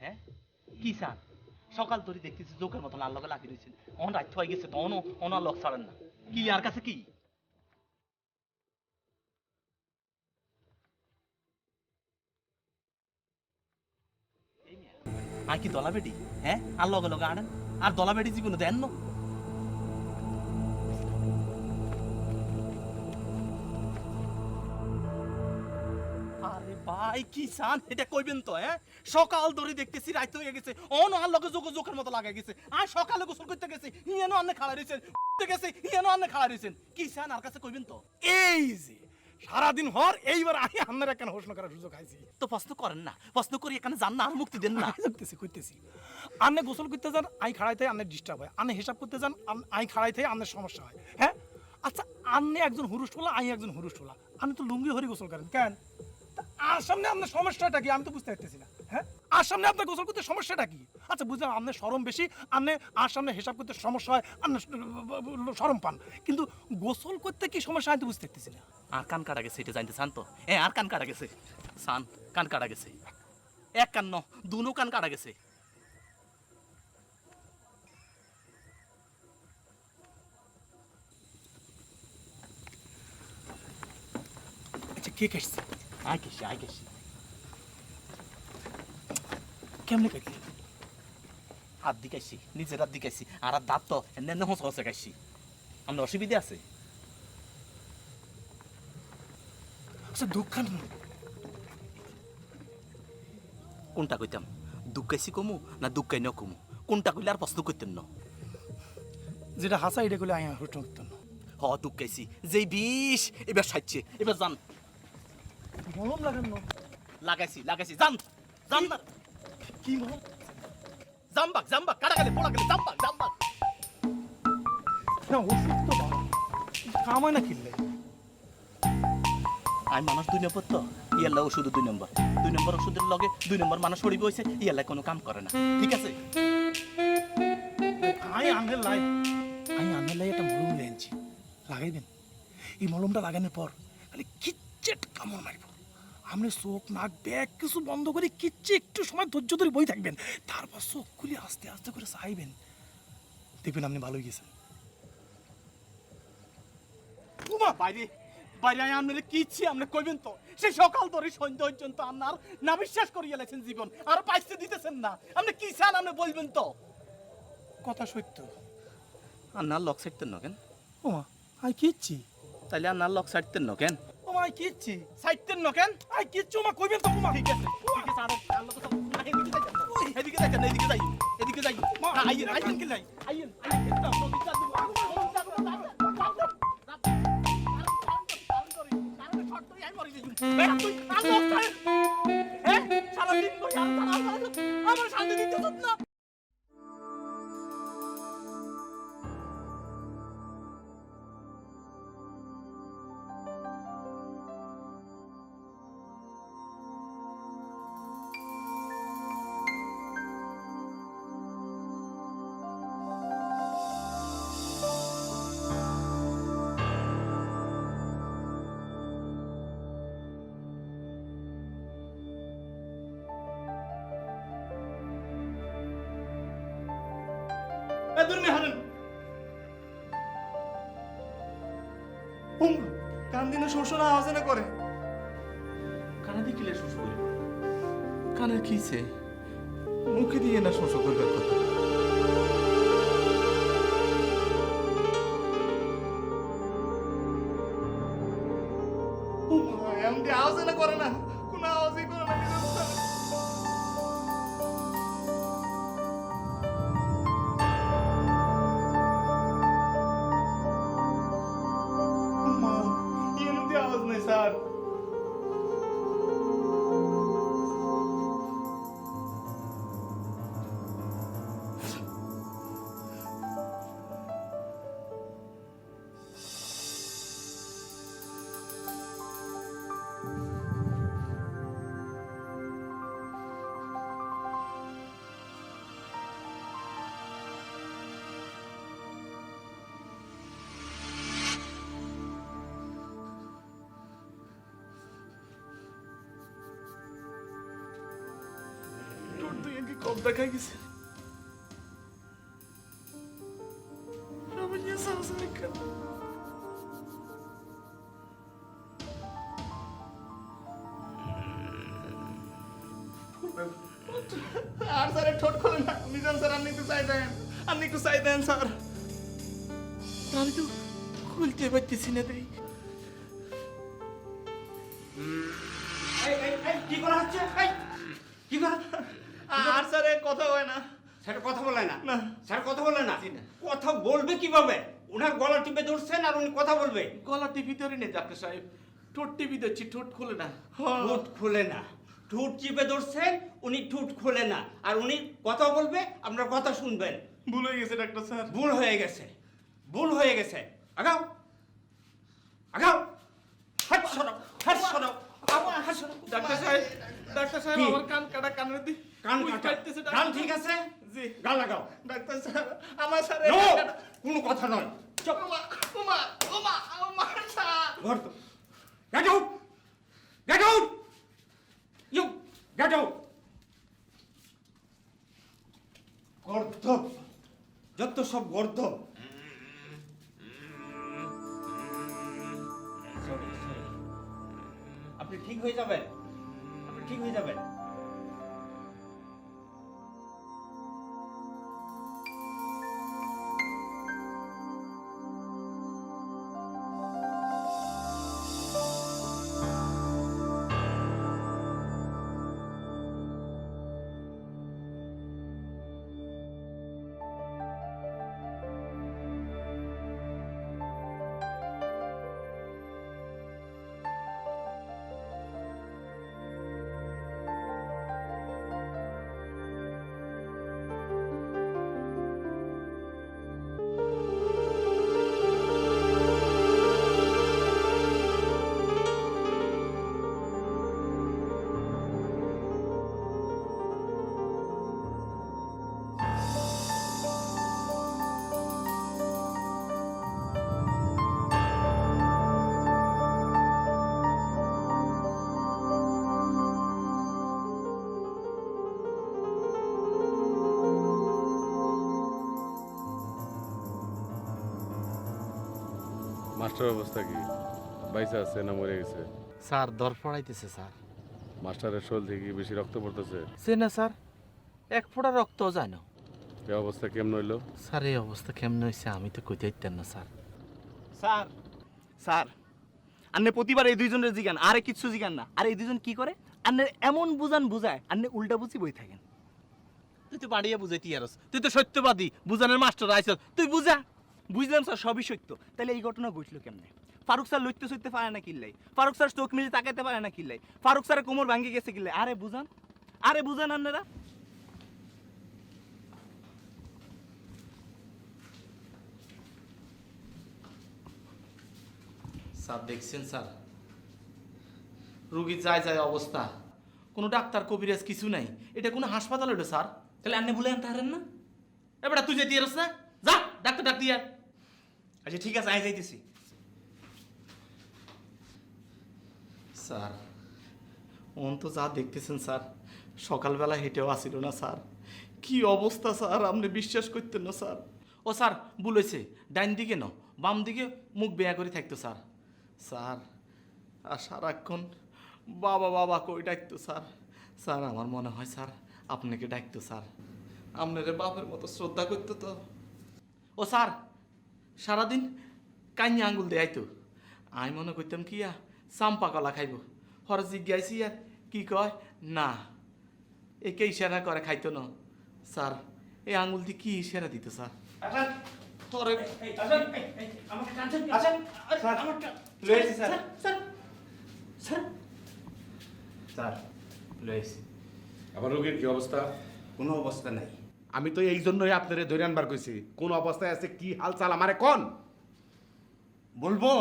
হ্যাঁ কি চান? সকাল ধরে দেখতেছি জোকের মতো লাল লগে লাগিয়ে দিয়েছেন, অন রাত হয়ে গেছে তো অন আর লক ছাড়েন না। কি আর কাছে কি? আর কি দলা বেটি? হ্যাঁ আর লগে লগে আনেন আর দলা বেটি জীবনে দেন না। আরে ভাই কি চান এটা কইবেন তো? হ্যাঁ সকাল ধরে দেখতেছি রাত হয়ে গেছে, অন আর লগে জোকের মতো লাগাই গেছে। আর সকালে গোসল করতে গেছে ইয়ানো আন্নে খাড়া রইছেন, গেছে ইয়ানো আন্নে খাড়া রইছেন। কি চান আর কাছে কইবেন তো? এই যে সারাদিন হর এইবার আমি আপনার একখানে প্রশ্ন করার সুযোগ খাইছি। তো প্রশ্ন করেন না, প্রশ্ন করি এখানে যান না আর মুক্তি দেন না। করতেছি আন্নে গোসল করতে যান আই খাড়াইতে আন্নের ডিস্টার্ব হয়, আন্নে হিসাব করতে যান আই খাড়াইতে আন্নের সমস্যা হয়। হ্যাঁ আচ্ছা, আন্নে একজন হুরুস টোলা আই একজন হুরুস টোলা, আপনি তো লুঙ্গি হরি গোসল করেন কেন? তা আর সামনে আপনার সমস্যাটা কি আমি তো বুঝতে পারতেছি না। হ্যাঁ আর সামনে আপনার গোসল করতে সমস্যাটা কি? আচ্ছা বুঝলাম আপনার শরম বেশি, আপনি আর সামনে হিসাব করতে সমস্যা হয়, আপনার শরম পান, কিন্তু গোসল করতে কি সমস্যা আমি তো বুঝতে পারতেছি না। আর কান কাটা গেছে এটা জানতে চান তো? আর কান কাটা গেছে সান, কান কাটা গেছে, এক কান ন দুনো কান কাটা গেছে। আচ্ছা কে কাটছে? আই কেছি কেমনে কাটছে? হাত দিকাইছি, নিজের হাত দিকাইছি, আর আর দাঁত তো এনে হসে হসে খাইছি। আমার অসুবিধা আছে? আচ্ছা দুঃখ খান কোনটা কইতাম? দুঃখাইছি কমু না দুঃখাই ন কমু? কোনটা কইলে আর প্রশ্ন করতেন না। যেটা হাসা এটা করলে আমি হুট উঠতাম না। হ দুঃখাইছি, যেই বিষ এবার সাইছে, এবার যান। মলম লাগানো লাগাইছি যান যান না। কি মলম? জাম্বাক কাটা গেলে পোড়া গেলে জাম্বাক। না ওষুধ তো বাবা কামায় না কিনলে। আমি মানুষ 2 নম্বর তো, ইয়াল্লা ওষুধ 2 নম্বর। 2 নম্বর ওষুধের লগে 2 নম্বর মানুষ সরিব হইছে, ইয়াল্লা কোনো কাম করে না। ঠিক আছে? আমি আনলে একটা মলম লেনছি, লাগাইবেন। এই মলমটা লাগানোর পর খালি কিচ্ছেট কামড় মারিব। আপনি চোখ নাক ব্যাগ কিছু বন্ধ করে কিচ্ছে একটু সময় ধৈর্য ধরে বই থাকবেন, তারপর চোখ খুলে আস্তে আস্তে করে চাইবেন, দেখবেন আপনি ভালো হয়ে গেছেন। বাইরে আমি আপনার কিচ্ছি আপনি কইবেন তো? সে সকাল ধরে সন্ধ্যা পর্যন্ত আপনার না বিশ্বাস করিয়া লেছেন জীবন, আর পাইতে দিতেছেন না। আপনি কি চান আপনি বলবেন তো? কথা সত্য। আপনার লক ছাড়তেন না কেন? ওমা আই কিচ্ছি। তাইলে আপনার লক ছাড়তেন না কেন? ওমা আই কিচ্ছি। ছাড়তেন না কেন? আই কিচ্ছু ওমা কইবেন তো ওমা। ঠিক আছে আর লোক সব এদিকে যাই এদিকে যাই মা, আইয়েন কি লাই? আইয়েন না নদী চাল দিব সারাদিন আমার শান্তি দিতে না। দূরে হারেন কান দিনে শ্বশুর আওয়াজ না করে। কানে দেখিলে শোষ করি, কানের কিছে মুখে দিয়ে না শোষ করবার কথা। এমনি আওয়াজ না করে না, কোনো আওয়াজই করে না। আওয়াজ নাই স্যার। কম দেখা গেছে আমি নিয়ে সারাসারি কেন আর স্যার ঠোঁট খোলে না মিজান স্যার আপনি একটু চাই দেন আপনি একটু চাই দেন স্যার আমি তো খুলতে পারতেছি না তাই কি করা হচ্ছে কি করা আর স্যার কথা হয় না স্যার কথা বলে না না। স্যার কথা বলে না কথা বলবে কিভাবে ওনার গলা টিপে ধরছেন আর উনি কথা বলবে গলা টিভি ধরে নেই ডাক্তার সাহেব ঠোঁট টিভি ধরছি ঠোঁট খোলে না ঠোঁট খুলে না ঠোঁট চিপে ধরছেন উনি ঠোঁট খুলে না আর উনি কথা বলবে আপনার কথা শুনবেন ভুল হয়ে গেছে ডাক্তার স্যার ভুল হয়ে গেছে ভুল হয়ে গেছে আগাও আগাও হাত সরাও হাত সরাও হাত সরাও ডাক্তার সাহেব কি? আমার কান কাটা কানের দি কান বুঝ কাটা পাইতেছে ডাক্তার কান ঠিক আছে জি গান লাগাও ডাক্তার স্যার আমার স্যার নো কোনো কথা নয় চুপ ওমা ওমা ওমা ওমা স্যার ঘর তো get out get out you get out গর্ধব যত সব গর্ধব আপনি ঠিক হয়ে যাবেন আপনি ঠিক হয়ে যাবেন মাস্টার অবস্থা কি বাইসা আছে না মরে গেছে স্যার দর পড়াইতেছে স্যার মাস্টারের শোল থেকে বেশি রক্ত পড়তেছে সে না স্যার এক ফোঁটা রক্ত যায় না এই অবস্থা কেমন হইলো স্যার এই অবস্থা কেমন হয়েছে আমি তো কইতে পারতেন না স্যার স্যার স্যার আন্নে প্রতিবার এই দুইজনের জিগান আরে কিচ্ছু জিগান না আর এই দুইজন কি করে আন্নে এমন বুঝান বুঝায় আন্নে উল্টা বুঝি বই থাকেন তুই তো বাড়িয়ে বুঝাইতি আরস তুই তো সত্যবাদী বুঝানোর মাস্টার আইছ তুই বুঝা বুঝলাম স্যার সবই সত্য তাহলে এই ঘটনা ঘটলো কেমনে ফারুক স্যার লইতে সইতে পারে না কিল্লাই ফারুক স্যার চোখ মিলে তাকাইতে পারে না কিল্লাই ফারুক স্যারের কোমর ভাঙ্গি গেছে কিল্লাই আরে বুঝান আন্নারা স্যার দেখছেন স্যার রুগী যায় যায় অবস্থা কোনো ডাক্তার কবিরাজ কিছু নাই এটা কোনো হাসপাতাল হলো স্যার তাহলে আন্নে বলে আনতে হারেন না এবার তুই যেতে আরস না যা ডাক্তার ডাক্তি আর আচ্ছা ঠিক আছে আই যাইতেছি স্যার ওন তো যা দেখতেছেন স্যার সকালবেলা হেঁটেও আসিল না স্যার কি অবস্থা স্যার আপনি বিশ্বাস করতেন না স্যার ও স্যার বলেছে ডাইন দিকে ন বাম দিকে মুখ বেয়া করে থাকতো স্যার স্যার আর সারাক্ষণ বাবা বাবা কই ডাকতো স্যার স্যার আমার মনে হয় স্যার আপনাকে ডাকতো স্যার আপনারে বাপের মতো শ্রদ্ধা করতো তো ও স্যার সারাদিন কান্নি আঙ্গুল দেয়াইতো আমি মনে করতাম কি চাম্পা কলা খাইব হর জিজ্ঞাসি আর কি কয় না একে ইশারা করে খাইতো না স্যার এই আঙ্গুল দিয়ে কি ইশারা দিত স্যার আসেন হরে আসেন আমাকে টানছেন আসেন স্যার লয়েছি স্যার স্যার স্যার স্যার লয়েছি আমার রোগীর কি অবস্থা কোনো অবস্থা নাই আমি তো এই জন্যই আপনারে ধরে আনবার কইছি কোন অবস্থায় আছে কি হালচাল আমারে কোন বলবো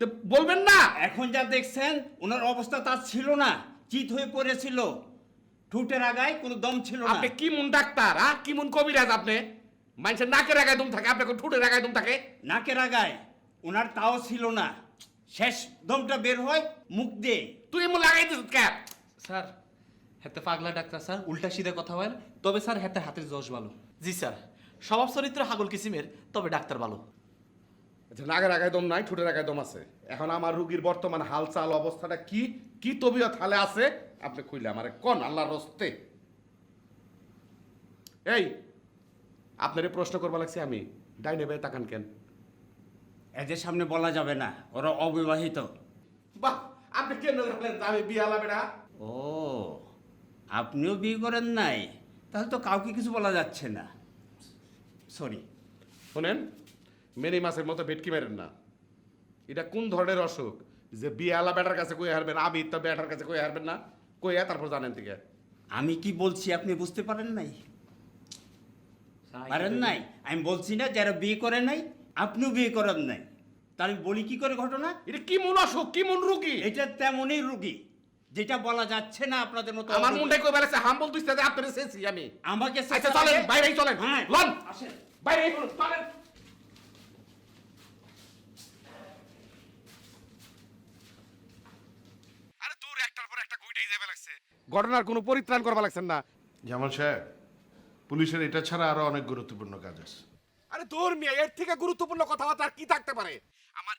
তো বলবেন না এখন যা দেখছেন ওনার অবস্থা তার ছিল না চিত হয়ে পড়েছিল ঠুটের আগায় কোনো দম ছিল না আপনি কি মন ডাক্তার কি মন কবিরাজ আপনি মানুষের নাকের আগায় দম থাকে আপনি ঠুটের আগায় দম থাকে নাকের আগায় ওনার তাও ছিল না শেষ দমটা বের হয় মুখ দিয়ে তুই এমন লাগাইতেছ ক্যাপ স্যার হেতে পাগলা ডাক্তার স্যার উল্টা সিধা কথা বলেন তবে স্যার হেতে হাতের যশ ভালো জি স্যার স্বভাব চরিত্র হাগল কিসিমের, তবে ডাক্তার ভালো। আচ্ছা, নাগের আগায় দম নাই, ঠোঁটের আগায় দম আছে। এখন আমার রুগীর বর্তমান হালচাল অবস্থাটা কি কি তবিয়ত হালে আছে আপনি কইলে আমারে কোন আল্লাহর রস্তে। এই আপনারে প্রশ্ন করবা লাগছে আমি, ডাইনে ভাই তাকান কেন? এদের সামনে বলা যাবে না, ওরা অবিবাহিত। বাহ, আপনি কেন জানলেন যে আমি বিয়ে হবে না? ও, আপনিও বিয়ে করেন নাই? তাহলে তো কাউকে কিছু বলা যাচ্ছে না। সরি। শোনেন, মেনি মাসের মতো ভেটকি মেরেন না। এটা কোন ধরনের অসুখ যে বিয়ে আলা বেটার কাছে কই হারবেন, আমি তো বেটার কাছে কই হারবেন না, কইয়া তারপর জানেন থেকে। আমি কি বলছি আপনি বুঝতে পারেন নাই? পারেন নাই? আমি বলছি না যারা বিয়ে করে নাই, আপনিও বিয়ে করেন নাই। তার আমি বলি কি করে ঘটনা? এটা কি মন অসুখ, কি মন রুগী? এটা তেমনই রুগী যেটা বলা যাচ্ছে না আপনাদের মতো। আমার মনটাই কই বেলাছে হাম্বল তুইছে যে আপনারে সেছি আমি। আমাকে আচ্ছা চলেন, বাইরেই চলেন। হ্যাঁ, লন, আসেন। বাইরেই চলেন। আরে দূর, একটার পর একটা গুইটাই যাবে লাগছে। ঘটনার কোনো পরিত্রাণ করবা লাগছেন না। জামাল সাহেব, পুলিশের এটা ছাড়া আরো অনেক গুরুত্বপূর্ণ কাজ আছে। আরে দূর মিয়া, এর থেকে গুরুত্বপূর্ণ কথাবার্তা আর কি থাকতে পারে? আমার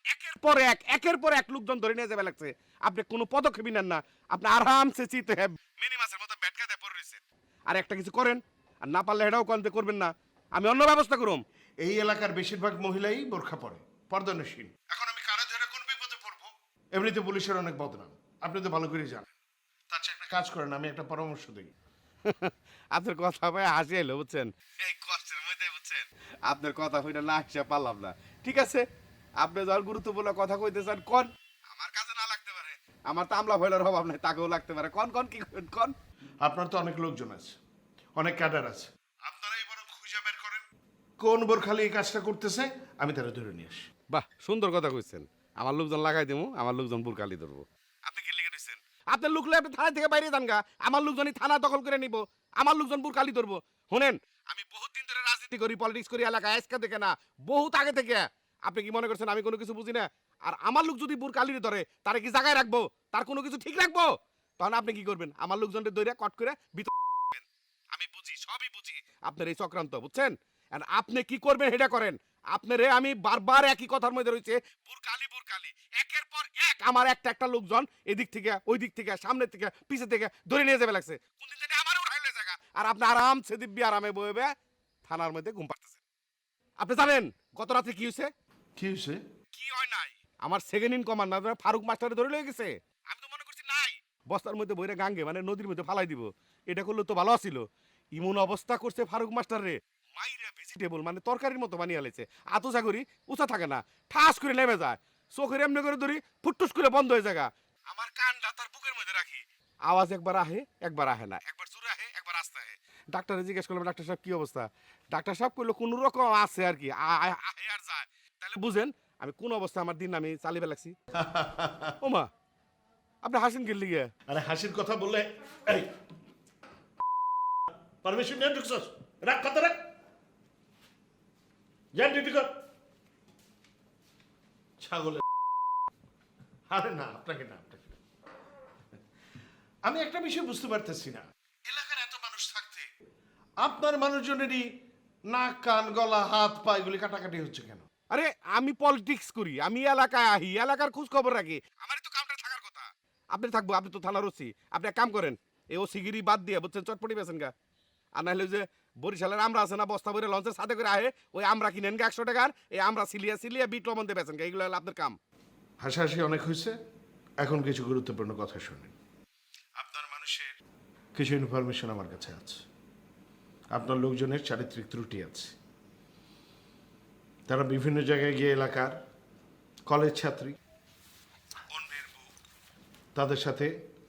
একের পর এক লোকজন ধরে নিয়ে যাবে লাগছে। আপনি কোনো পদক্ষেপই নেন না, আপনি আরামসে চিতে হ্যাঁ মিনি মাসের মতো ব্যাটকা দিয়ে পড়ে রয়েছেন। আর একটা কিছু করেন, আর না পারলে এটাও কনতে করবেন না, আমি অন্য ব্যবস্থা করুম। এই এলাকার বেশিরভাগ মহিলাই বোরখা পরে, পর্দানসীন। এখন আমি কারো ধরে কোন বিপদে পড়বো? এমনিতে পুলিশের অনেক বদনাম, আপনি তো ভালো করে জানেন। তার চেয়ে একটা কাজ করেন, আমি একটা পরামর্শ দিই। আপনার কথা ভাই হাসি এলো, বুঝছেন? এই কষ্টের মধ্যে বুঝছেন, আপনার কথা হইনা না হিসাব পারলাম না। ঠিক আছে, আপনি যখন গুরুত্বপূর্ণ কথা কইতে চান কন, আমার কাছে না লাগতে পারে, আমার তো আমলা ভয়লার অভাব নাই, তাকেও লাগতে পারে। কন কন কি করেন কন। আপনার তো অনেক লোকজন আছে, অনেক ক্যাডার আছে, আপনারাই বরং খুঁজে বের করেন কোন বোরখালি এই কাজটা করতেছে, আমি তারা ধরে নিয়ে আসি। বাহ, সুন্দর কথা কইছেন। আমার লোকজন লাগাই দেবো, আমার লোকজন বুরকালি ধরবো। আপনি কি লিখে দিচ্ছেন? আপনার লোক আপনি থানা থেকে বাইরে যান গা, আমার লোকজনই থানা দখল করে নিব, আমার লোকজন বুরকালি ধরবো। শোনেন, আমি বহুত দিন ধরে রাজনীতি করি, পলিটিক্স করি এলাকায়, আজকে থেকে না, বহুত আগে থেকে। আপনি কি মনে করছেন আমি কোনো কিছু বুঝি না? আর আমার লোক যদি বুরকালি ধরে, তারে কি জায়গায় রাখবো? তার কোনো কিছু ঠিক রাখবো? তখন আপনি কি করবেন? আমার লোকজনকে ধরে কট করে ভিতর রাখবেন। আমি বুঝি, সবই বুঝি আপনার এই চক্রান্ত, বুঝছেন? আর আপনি কি করবেন সেটা করেন। আপনারে আমি বারবার একই কথার মধ্যে রয়েছে, বুরকালি বুরকালি, একের পর এক আমার একটা লোকজন এদিক থেকে ওই দিক থেকে সামনের থেকে পিছে থেকে ধরে নিয়ে যাবে লাগছে। কোনদিন জানি আমার উঠাইলে জায়গা, আর আপনি আরামসে দিব্যি আরামে বইবে থানার মধ্যে ঘুম পাড়তেছেন। আপনি জানেন গত রাতে কি হয়েছে? কি হয়েছে? কি হয় নাই, আমার সেকেন্ড ইন কমান্ডার ফারুক মাস্টারে ধরে লয়ে গেছে। আমি তো মনে করছি নাই, বস্তার মধ্যে বইরে গাঙ্গে মানে নদীর মধ্যে ফালাই দিব, এটা করলে তো ভালো ছিল। ইমন অবস্থা করছে ফারুক মাস্টার রে, মাইরা ভেজিটেবল মানে তরকারির মতো বানিয়ে আলেছে। আতো জাগরি উঁচা থাকে না, ঠাস করে নেমে যায়, চোখের এমনি করে ধরি ফুটটুস করে বন্ধ হয়ে যায়। আমার কানটা তার বুকের মধ্যে রাখি, আওয়াজ একবার আহে একবার আহে না, একবার জোরে আহে একবার আস্তে আহে। ডাক্তারে জিজ্ঞেস করলাম, ডাক্তার সাহেব কি অবস্থা? ডাক্তার সাহেব কইলো কোনো রকম আছে আর কি, আহে আর যায়। তাহলে বুঝেন আমি কোন অবস্থা আমার দিন আমি চালিয়ে লাগছি। ওমা, আপনি হাসেন কি লিগে? আরে হাসির কথা বললে, এই পারমিশন নিয়ে ঢুকছস, রাখ কথা রাখ, যান ডিউটি কর। ছাগলে, আরে না আপনাকে না, আপনাকে না। আমি একটা বিষয় বুঝতে পারতেছি না, এলাকার এত মানুষ থাকতে আপনার মানুষজনেরই নাক কান গলা হাত পা এগুলি কাটাকাটি হচ্ছে কেন? আরে আমি পলিটিক্স করি, আমি এলাকায় আহি, এলাকার খোঁজ খবর রাখি, আমারই তো কামটা থাকার কথা। আপনি থাকবো, আপনি তো থানার ওসি, আপনি এক কাম করেন, এই ও সিগিরি বাদ দিয়ে বুঝছেন চটপটি বেছেন গা। আর নাহলে যে বরিশালের আমরা আছে না, বস্তা ভরে লঞ্চের সাথে করে আহে, ওই আমরা কিনেন গা 100 টাকার, এই আমরা সিলিয়া বিট লবণ দিয়ে বেছেন গা, এগুলো হলো আপনার কাম। হাসাহাসি অনেক হয়েছে, এখন কিছু গুরুত্বপূর্ণ কথা শুনেন। আপনার মানুষের কিছু ইনফরমেশন আমার কাছে আছে। আপনার লোকজনের চারিত্রিক ত্রুটি আছে, তারা বিভিন্ন জায়গায় গিয়ে এলাকার কলেজ ছাত্রী, অন্যের বউ, তাদের সাথে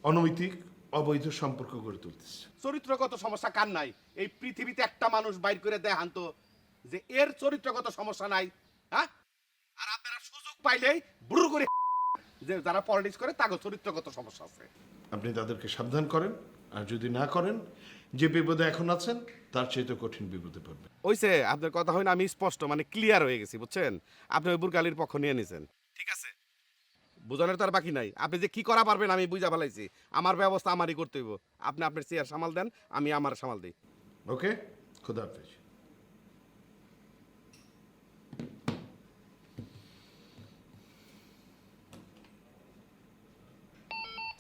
অনৈতিক অবৈধ সম্পর্ক গড়ে তুলতেছে। চরিত্রগত সমস্যা কার নাই? এই পৃথিবীতে একটা মানুষ বাইর করে দেখান তো যে এর চরিত্রগত সমস্যা নাই, হ্যাঁ? আর আপনারা সুযোগ পাইলেই বুড়ো করে যে যারা পলিটিক্স করে তাকে চরিত্রগত সমস্যা আছে। আপনি তাদেরকে সাবধান করেন, আর যদি না করেন, যে বিপদে এখন আছেন তার চেয়ে তো কঠিন বিপদে পড়বে। ওইসে আপনার কথা হয় না, আমি স্পষ্ট মানে ক্লিয়ার হয়ে গেছি, বুঝছেন? আপনি ওই বুরকালির পক্ষ নিয়ে নিছেন, ঠিক আছে? বোঝানোর তার বাকি নাই। আপনি যে কি করা পারবেন আমি বুঝা ফেলাইছি। আমার ব্যবস্থা আমারই করতে হইব। আপনি আপনার চেয়ার সামাল দেন, আমি আমার সামাল দিই। ওকে, খুদা হাফেজ।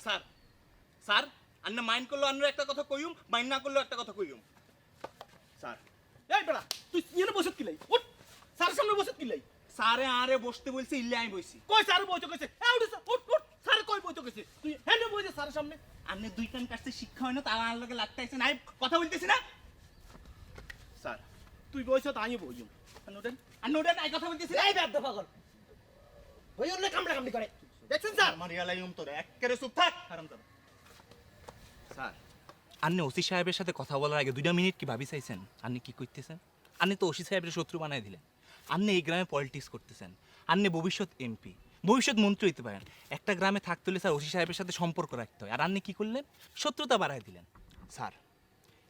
স্যার স্যার আন্না মাইন্ড করলো আন্নার একটা কথা কইুম, মাইন্ড না করলো একটা কথা কইুম। স্যার এই বেড়া তুই ইয়ে বসত কি লাই উঠ স্যারের সামনে বসত কি লাই স্যারে আরে বসতে বলছে, ইল্লে আমি বইছি। কই স্যার বইতে কইছে এ উঠ উঠ উঠ স্যার কই বইতে কইছে তুই হেনে বইতে স্যারের সামনে আন্নে দুই কান কাটতে শিক্ষা হয় না, তারা আর লগে লাগতে আইছে না, আমি কথা বলতেছি না। স্যার তুই বইছ তো আমি বইম আন্নুডেন আন্নুডেন আই কথা বলতেছি না। এই বেদ পাগল ওই অন্য কামড়া কামড়ি করে দেখছেন স্যার মারিয়া লাইম তোরে এক্কেরে চুপ থাক হারামজাদা। স্যার আন্নে ওসি সাহেবের সাথে কথা বলার আগে 2 মিনিট কি ভাবি চাইছেন? আন্নে কি করতেছেন? আন্নে তো ওসি সাহেবের শত্রু বানাই দিলেন। আন্নে এই গ্রামে পলিটিক্স করতেছেন। আন্নে ভবিষ্যৎ এমপি, ভবিষ্যৎ মন্ত্রী হইতে পারেন। একটা গ্রামে থাকতে হলে স্যার ওসি সাহেবের সাথে সম্পর্ক রাখতে হয়। আর আন্নে কি করলেন? শত্রুতা বাড়াই দিলেন। স্যার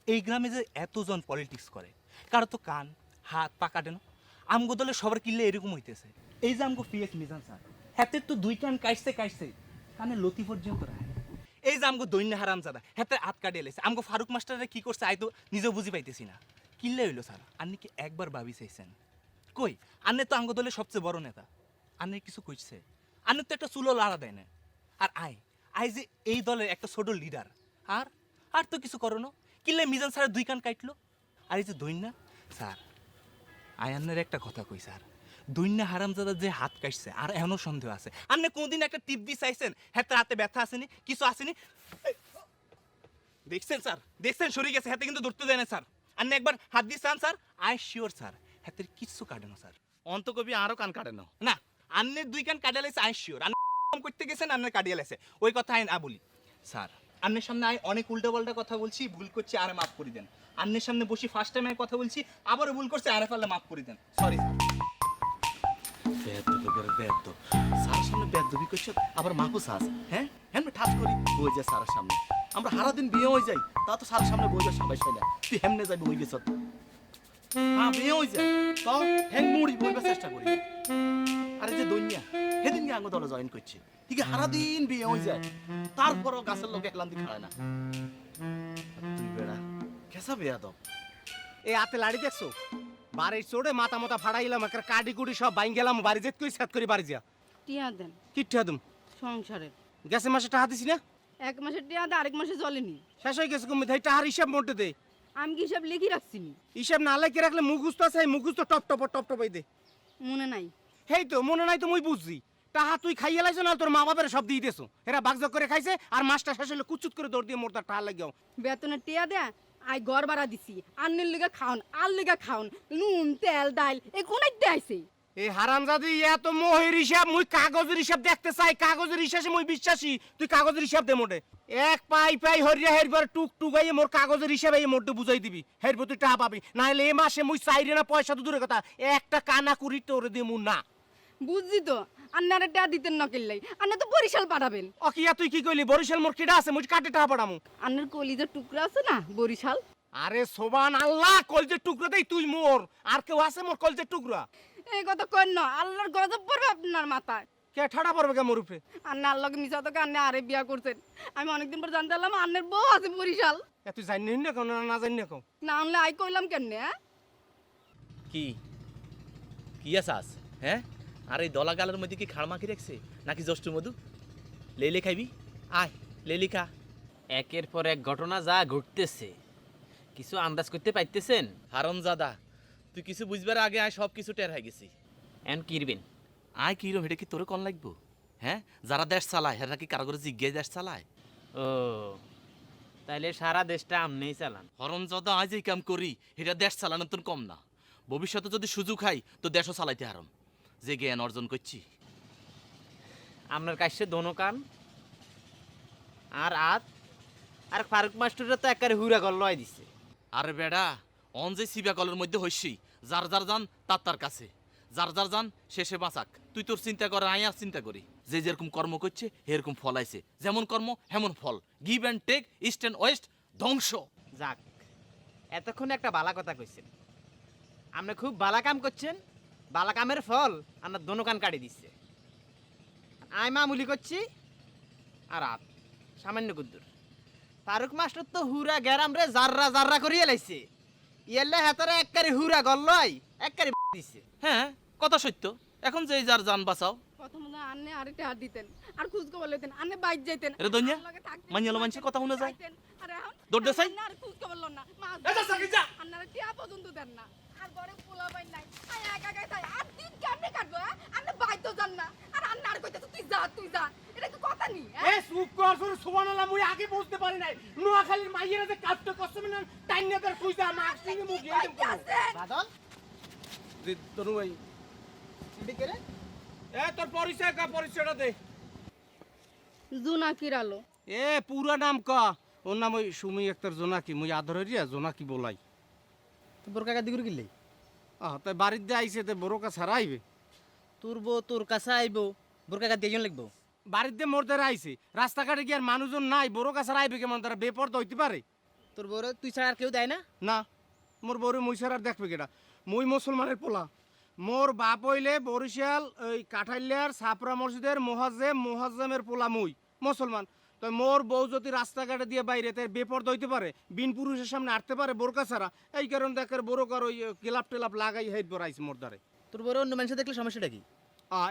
এই গ্রামে যে এতজন পলিটিক্স করে, কারো তো কান হাত পা কাটে না। আমগো দলে সবার কিনলে এরকম হইতেছে। এই যে আমগো পিএস মিজান স্যার, হাতে তো 2 কান কাটছে কানে লতি পর্যন্ত রাখে। এই যে আমগো দৈন্য হারামজাদা হাতে হাত কাটিয়ে লেছে। আমগো ফারুক মাস্টারে কি করছে আই তো নিজেও বুঝি পাইতেছি না। কিনলে হইলো স্যার, আপনি কি একবার ভাবি চাইছেন? কই আন্নে তো আমগো দলের সবচেয়ে বড় নেতা, আন্নে কিছু কইছে? আন্নে তো একটা চুলো লাড়া দেয় না। আর আই যে এই দলের একটা ছোট লিডার, আর আর তো কিছু করো না। কিনলে মিজান স্যারের 2 কান কাটলো। আর এই যে দৈন্য স্যার, আয়ান্নের একটা কথা কই স্যার, দৈন্যা হারামজাদা যে হাত কাটছে আর এখনো সন্দেহ আছে। আপনি কোনদিন একটা টিপ দিয়ে চাইছেন হাতে হাতে ব্যথা আসেনি, কিছু আসেনি? দেখছেন স্যার, দেখছেন সরে গেছে, হাতে কিন্তু ধরতে দেয় না স্যার। আপনি একবার হাত দিয়ে চান স্যার, আই শিওর স্যার হাতের কিচ্ছু কাটে না স্যার। অন্তকবি আরো কান কাটে না না আন্নের 2 কান কাটিয়ে লাইছে, আই শিওর। আন্নে করতে গেছেন, আন্নের কাটিয়ে লাইছে, ওই কথা আই না বলি। স্যার আন্নের সামনে আই অনেক উল্টাপাল্টা কথা বলছি, ভুল করছি, আরে মাফ করে দেন। আন্নের সামনে বসি ফার্স্ট টাইম আই কথা বলছি, আবারও ভুল করছে, আরে পারলে মাফ করে দেন। সরি স্যারের সামনে বেদবি করছ আবার মাহফুজ আস হ্যাঁ হ্যাঁ ঠাস করি বই যা স্যারের সামনে আমরা সারাদিন বিয়ে হয়ে যাই তা তো স্যারের সামনে বই যা সবাই না তুই হেমনে যাবি হয়ে গেছ হ্যাঁ বিয়ে হয়ে যায় তো হ্যাং মুড়ি বইবার চেষ্টা করি আরে যে দৈন্যা সেদিন আঙ্গ দলে জয়েন করছে ঠিক আছে সারাদিন বিয়ে হয়ে যায় তারপরও গাছের লোক একলাম দিকে খায় না তুই বেড়া কেসা বেয়া তো এই হাতে লাড়ি দেখছো বাড়ির চোড়ে মাথা মাথা ফাড়াইলাম একটা কাডি কুড়ি সব বাইন গেলাম বাড়ি যেত কই সাত করে বাড়ি যা টিয়া দেন কিট্টা দুম সংসারের গ্যাসে মাসে টাকা দিছি না 1 মাসের টিয়া দেন, আরেক মাসে চলেনি। শেষ হয়ে গেছে কমে টাহার হিসাব মোটে দে আমি কি হিসাব লিখি রাখছি নি? হিসাব না লেখে রাখলে মুখুস্ত আছে মুখুস্ত টপ টপ দে মনে নাই। হেই তো মনে নাই তো মুই বুঝছি টাহা তুই খাইয়ে লাইছ না তোর মা বাবার সব দিয়ে দেছো এরা বাগজগ করে খাইছে আর মাছটা শেষ হলে কুচুত করে দৌড় দিয়ে মোরটা টাহা লাগিও বেতনের টিয়া দেয়া আই ঘর ভাড়া দিছি, আন্নের লিগা খাওন আর লিগা খাওন, নুন তেল ডাইল এ কোনাই দেয়াইছে। এই হারামজাদি এত মোহের হিসাব মুই কাগজের হিসাব দেখতে চাই কাগজের হিসাবে মুই বিশ্বাসী তুই কাগজের হিসাব দে মোটে এক পাই হরিয়া হেরবার টুক টুকাই মোর কাগজের হিসাবে এই মোটে বুঝাই দিবি হেরবার তুই টাকা পাবি না হলে এই মাসে মুই চাইরে না পয়সা তো দূরের কথা একটা কানা কুড়ি তোরে দিয়ে মু না বুঝছি তো আন্নারে টিয়া দিতেন না কিল্লাই, আন্না তো বরিশাল পাঠাবেন। অকিয়া তুই কি কইলি বরিশাল মোর কিডা আছে মুই কাটে টাকা পাঠামু আন্নার কলিজার টুকরা আছে না বরিশাল। আরে সোবান আল্লাহ কলজের টুকরা দেই তুই মোর আর কেউ আছে মোর কলজের টুকরা এই কথা কইন না, আল্লাহর গজব পড়বে আপনার মাথায়। কে ঠাড়া পড়বে কে মোর উপরে আন্না আল্লাহকে মিছা তো আন্না আরে বিয়া করছেন। আমি অনেকদিন পর জানতে পারলাম আন্নের বউ আছে বরিশাল। এ তুই জানি না কেন না জানি না কেউ না আনলে আই কইলাম কেন হ্যাঁ? কি কি আসাস হ্যাঁ? আর এই দলা গালের মধ্যে কি খাড়মাখি রাখছে নাকি জষ্ট মধু? লেলে খাইবি? আয় লেলি খা। একের পর এক ঘটনা যা ঘটতেছে কিছু আন্দাজ করতে পাইতেছেন? হারামজাদা তুই কিছু বুঝবার আগে আয় সব কিছু টের হয়ে গেছি। এন কিরবেন আয় কি রকম এটা কি তোরে কোন লাগবো? হ্যাঁ যারা দেশ চালায় হেরা কি কারো করে জিজ্ঞাসা দেশ চালায়? ও তাইলে সারা দেশটা আমনেই চালান। হরমজাদা আজ এই কাম করি এটা দেশ চালানোর তোর কম না। ভবিষ্যতে যদি সুযোগ হয় তো দেশও চালাইতে হারম যে জ্ঞান অর্জন করছি। আপনার কাছে দোনো কান আর আত আর ফারুক মাস্টাররা তো একারে হুরা গল লয় দিছে। আরে বেড়া অন যে সিবা কলের মধ্যে হইছি যার যার যান তার তার কাছে যার যার যান শেষে বাঁচাক। তুই তোর চিন্তা কর আই আর চিন্তা করি যে যেরকম কর্ম করছে এরকম ফল আইছে যেমন কর্ম হেমন ফল give and take east and west ধ্বংস। যাক এতক্ষণ একটা বালা কথা কইছেন, আপনি খুব বালা কাম করছেন, বালা কামের ফল আপনার দোনো কান কাটি দিচ্ছে। আই মামুলি করছি আর রাত সামান্য কুদ্দুর ফারুক মাস্টার তো হুরা গ্যারাম রে জাররা জাররা করিয়ে লাইছে ইয়েলে হাতারে এককারি হুরা গল্লই এককারি দিছে। হ্যাঁ কথা সত্য এখন যে যার জান বাঁচাও প্রথম না আন্নে আরেকটা হাত দিতেন আর খোঁজ খবর লইতেন আন্নে বাইর যাইতেন রে দইনা আমার লগে থাকতেন, মানিয়ালো মানুষের কথা শুনে যায় যাইতেন। আরে এখন দৌড় দে চাই? আন্নে আর খোঁজ খবর লন না মাছ এই যা, সাকিব, যা। আন্নারা টিয়া পর্যন্ত দেন না আর ঘরে পোলা বাইন নাই আই একা একা তাই আর দিন কেমনে কাটবো হ্যাঁ? আন্নে বাইতো যান না আর আন্না আর কইতে তুই যা এটা কি কথা নি এ চুপ কর শুন সুবহানাল্লাহ মুই আগে বুঝতে পারি নাই নোয়াখালীর মাইয়েরা যে কাটতে কষ্ট না টাইনে দর কইতা মাছ থেকে মুখ দিয়ে দিম বাদল তনু ভাই এদিকে রে এ তোর পরিচয়টা দে জোনাকির আলো এ পুরা নাম ক ওর নাম ওই সুমি আক্তার জোনাকি মুই আদরিয়া জোনাকি বলাই তো বোরকা গাদি করে গিললি তাই বাড়িতে আইছে তে বড়কা ছাড়া আইবে তোর বউ তোর কাছে আইবো বোরকা গাদি একজন লাগবো বাড়িতে মোর দ্বারা আইছে রাস্তাঘাটে কি আর মানুষজন নাই বড়কা ছাড়া আইবে কেমন তারা বেপরদা হইতে পারে তোর বউরে তুই ছাড়া আর কেউ দেয় না না মোর বউরে মুই ছাড়া আর দেখবে কেটা মুই মুসলমানের পোলা মোর বাপ হইলে বরিশাল ওই কাঠাইলিয়ার ছাপরা মসজিদের মোহাজ্জেমের পোলা মুই মুসলমান তো মোর বউ যদি রাস্তাঘাটে দিয়ে বাইরে তাই বেপরদা হইতে পারে বিন পুরুষের সামনে আটতে পারে বোরকা ছাড়া এই কারণে দেখার বোরকার ওই কেলাপ টেলাপ লাগাই হেড বড়াইছে মোর দ্বারে তোর বউরে অন্য মানুষ দেখলে সমস্যাটা কি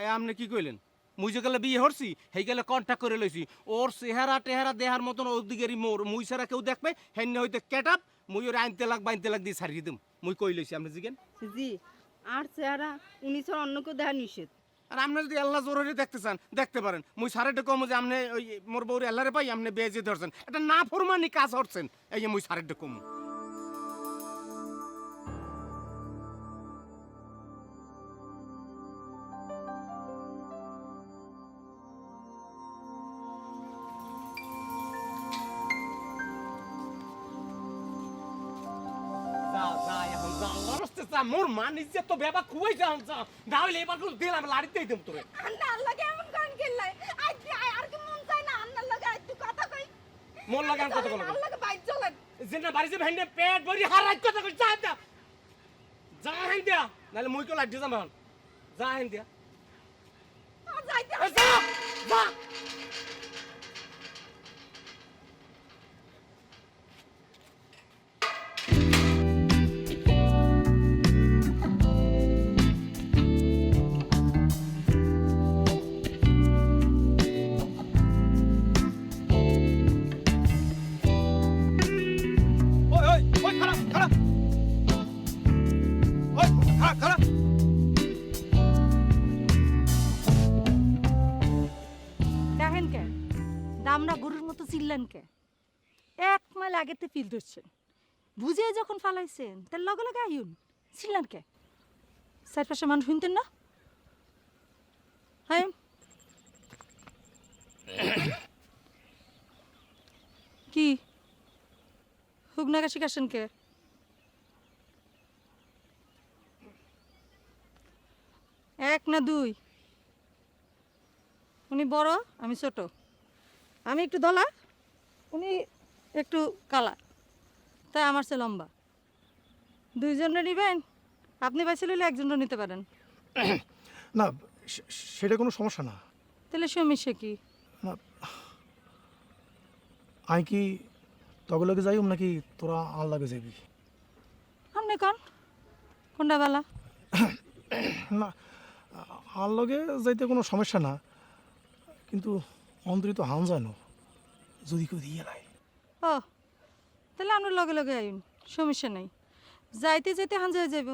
এ আপনি কি কইলেন মুই যে গেলে বিয়ে হরছি সেই গেলে কন্ট্যাক্ট করে লইছি ওর চেহারা টেহারা দেহার মতন ওদিকেরই মোর মুই ছাড়া কেউ দেখবে হেন হইতে কেটাপ মুই ওর আইনতে লাগ দিয়ে ছাড়িয়ে দিম মুই কই লইছি আপনি জিগেন জি আর চেহারা উনি ছাড়া অন্য কেউ দেখা নিষেধ আর আপনি যদি আল্লাহ জোরে দেখতে চান দেখতে পারেন মুই সারেটা কম যে আপনি ওই মোর বউরে আল্লাহরে পাই আপনি বেজে ধরছেন এটা না ফরমানি কাজ হচ্ছেন এই যে মুই সারেটা কম মোর মানিস তো বেবা খুবই যাও না হইলে এবার দিলাম লাড়িতেই দিম তোরে আন্না আল্লাহ কেমন করেন গেলাই আই আর কি মন চাই না আন্নার লগে আই তুই কথা কই মোর লাগান কত বলো আল্লাহ কে বাইর চলেন জিনা বাড়ি যে ভেন্ডে পেট ভরি হারাই কথা কই যা হেন দিয়া নালে মুই কো লাড্ডি যাম যা হেন দিয়া আর যাইতে যা যা দেখেন কে দামরা গরুর মতো চিল্লেন কে এক মাইল আগেতে ফিল ধরছেন বুঝে যখন ফালাইছেন তার লগে লগে আইন চিল্লেন কে চারপাশে মানুষ শুনতেন না হ্যাঁ কি হুগনাগা শিখাছেন কে এক না দুই উনি বড় আমি ছোট আমি একটু দলা উনি একটু কালা তাই আমার চেয়ে লম্বা দুইজনে নিবেন আপনি বাইসে লইলে একজনও নিতে পারেন না সেটা কোনো সমস্যা না তাহলে সমস্যা কি না আই কি তগে লগে যাইম নাকি তোরা আল লাগে যাবি আপনি কন কোনটা বেলা না আল লগে যাইতে কোনো সমস্যা না কিন্তু অন্তরিত হান যায় না যদি কেউ দিয়ে লাই ও তাহলে আমরা লগে লগে আইন সমস্যা নাই যাইতে যাইতে হান যাই যাইব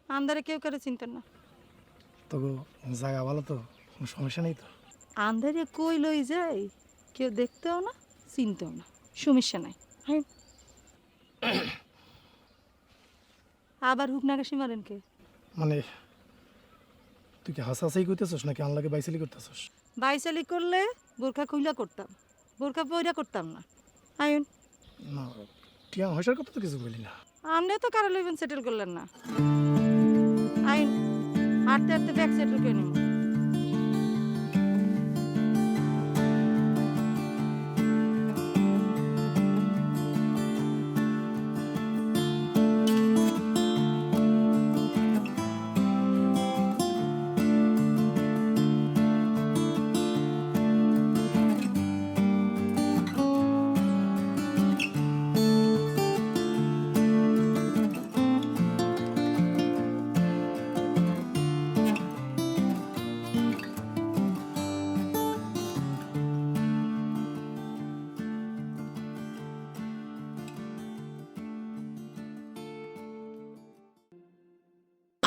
আন্দারে কেউ কারো চিন্তেন না তবে জায়গা ভালো তো কোনো সমস্যা নেই তো আন্দারে কই লই যাই কেউ দেখতেও না চিনতেও না সমস্যা নাই হ্যাঁ আবার হুক নাগাসি মারেন কে মানে তুই কি হাসাহাসি করতেছস নাকি আনলাকে বাইসালি করতেছস বাইসালি করলে বোরখা খুইলা করতাম বোরখা পয়রা করতাম না আইন না টিয়া হয়সার কথা তো কিছু বলি না আপনি তো কারো লইবেন সেটেল করলেন না আইন হাঁটতে হাঁটতে ব্যাগ সেটেল করে নিব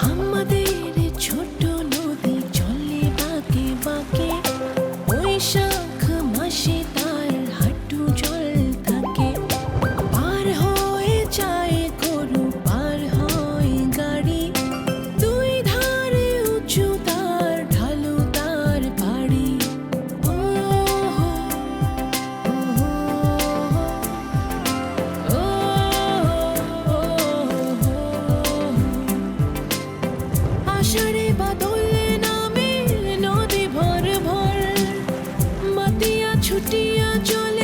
আমাদের ছোট নদী চলে বাঁকে বাঁকে বৈশাখ মাসে তার হাঁটু জল থাকে পার হয়ে যায় গরু পার হয় গাড়ি দুই ধারে উঁচু তার ঢালু তার বাড়ি ও আষাঢ়ে বাদলে নামে নদী ভর ভর মাতিয়া ছুটিয়া চলে